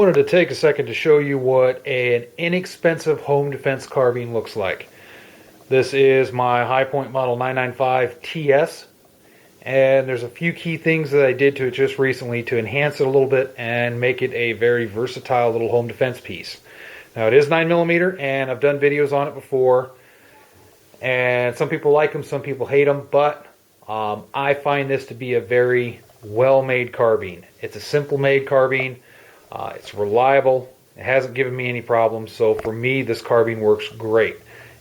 Wanted to take a second to show you what an inexpensive home defense carbine looks like. This is my High Point Model 995 TS, and there's a few key things that I did to it just recently to enhance it a little bit and make it a very versatile little home defense piece. Now it is 9mm, and I've done videos on it before, and some people like them, some people hate them, but I find this to be a very well-made carbine. It's a simple-made carbine. It's reliable. It hasn't given me any problems, so for me this carbine works great.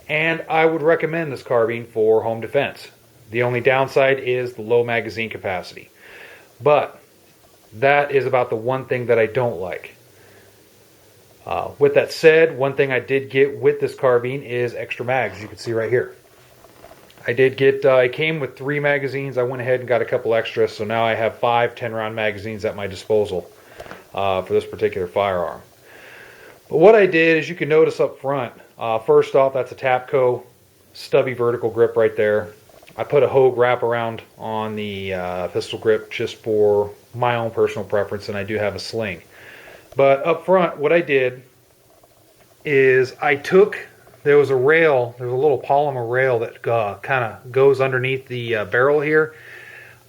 And I would recommend this carbine for home defense. The only downside is the low magazine capacity. But that is about the one thing that I don't like. With that said, one thing I did get with this carbine is extra mags. You can see right here. I did get, it came with 3 magazines. I went ahead and got a couple extras, so now I have 5 10-round magazines at my disposal for this particular firearm. But what I did is, you can notice up front, first off, that's a Tapco stubby vertical grip right there. I put a Hogue wraparound on the pistol grip just for my own personal preference, and I do have a sling. But up front, what I did is there was a rail, there's a little polymer rail that kind of goes underneath the barrel here.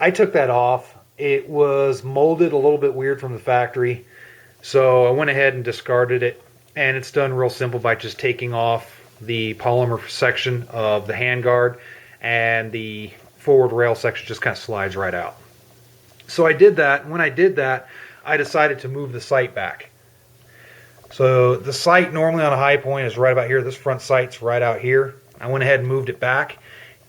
I took that off. It was molded a little bit weird from the factory, so I went ahead and discarded it, and it's done real simple by just taking off the polymer section of the handguard, and the forward rail section just kind of slides right out. So I did that, and when I did that, I decided to move the sight back. So the sight normally on a High Point is right about here. This front sight's right out here. I went ahead and moved it back,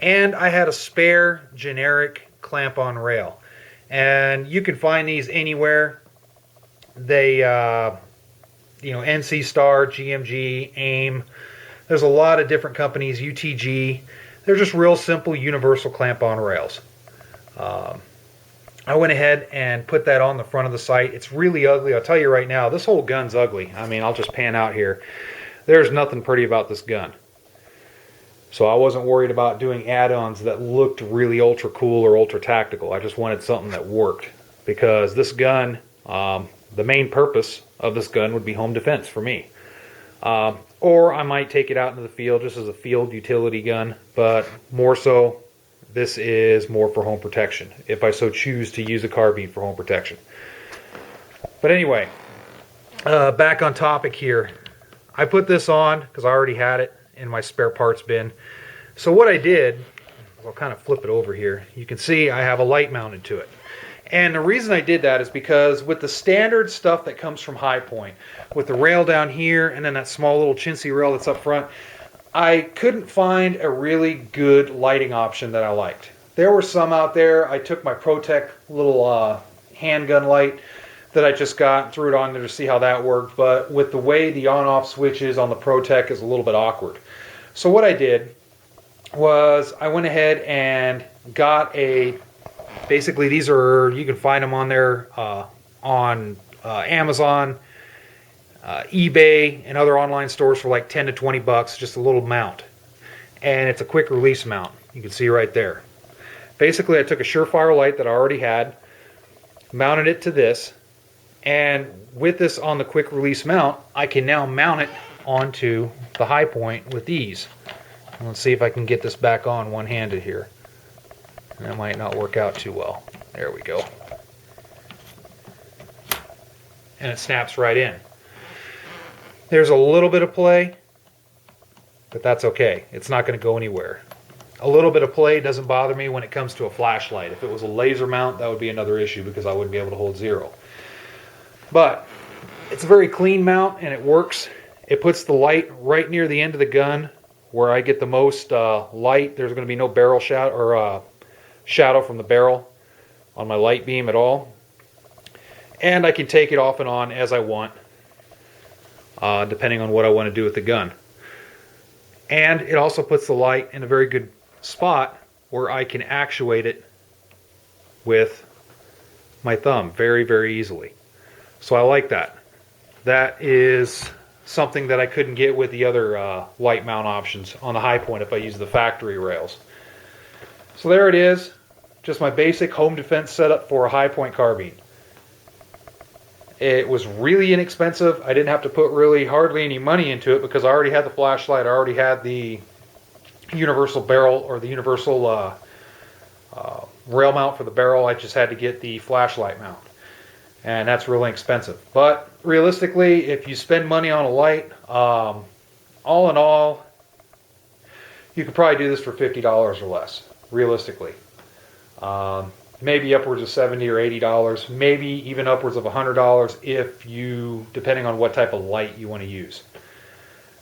and I had a spare generic clamp-on rail. And you can find these anywhere. They, NC Star, GMG, AIM. There's a lot of different companies, UTG. They're just real simple universal clamp-on rails. I went ahead and put that on the front of the sight. It's really ugly. I'll tell you right now, this whole gun's ugly. I mean, I'll just pan out here. There's nothing pretty about this gun. So I wasn't worried about doing add-ons that looked really ultra cool or ultra tactical. I just wanted something that worked, because this gun, the main purpose of this gun would be home defense for me. Or I might take it out into the field just as a field utility gun, but more so, this is more for home protection, if I so choose to use a carbine for home protection. But anyway, back on topic here. I put this on because I already had it in my spare parts bin. So what I did, I'll kind of flip it over here. You can see I have a light mounted to it. And the reason I did that is because with the standard stuff that comes from High Point, with the rail down here and then that small little chintzy rail that's up front, I couldn't find a really good lighting option that I liked. There were some out there. I took my ProTech little handgun light that I just got and threw it on there to see how that worked, but with the way the on-off switch is on the ProTech is a little bit awkward. So what I did was I went ahead and got basically these are, you can find them on there on Amazon, eBay, and other online stores for like 10 to 20 bucks, just a little mount. And it's a quick release mount. You can see right there. Basically, I took a Surefire light that I already had, mounted it to this, and with this on the quick release mount, I can now mount it onto the High Point with ease. And let's see if I can get this back on one-handed here. That might not work out too well. There we go. And it snaps right in. There's a little bit of play, but that's okay. It's not going to go anywhere. A little bit of play doesn't bother me when it comes to a flashlight. If it was a laser mount, that would be another issue because I wouldn't be able to hold zero. But it's a very clean mount and it works. It puts the light right near the end of the gun where I get the most light. There's going to be no barrel shadow or shadow from the barrel on my light beam at all. And I can take it off and on as I want, depending on what I want to do with the gun. And it also puts the light in a very good spot where I can actuate it with my thumb very, very easily. So I like that. That is something that I couldn't get with the other light mount options on the High Point if I use the factory rails. So there it is, just my basic home defense setup for a High Point carbine. It was really inexpensive. I didn't have to put really hardly any money into it because I already had the flashlight. I already had the universal barrel, or the universal rail mount for the barrel. I just had to get the flashlight mount, and that's really expensive. But realistically, if you spend money on a light, all in all, you could probably do this for $50 or less, realistically. Maybe upwards of $70 or $80, maybe even upwards of $100 if you, depending on what type of light you want to use.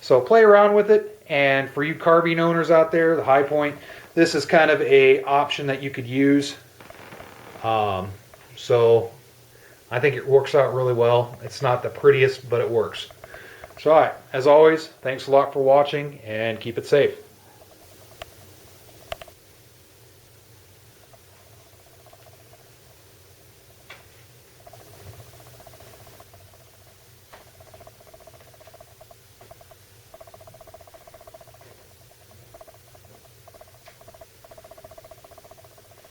So play around with it, and for you carbine owners out there, the High Point, this is kind of a option that you could use. So I think it works out really well. It's not the prettiest, but it works. So, all right, as always, thanks a lot for watching, and keep it safe.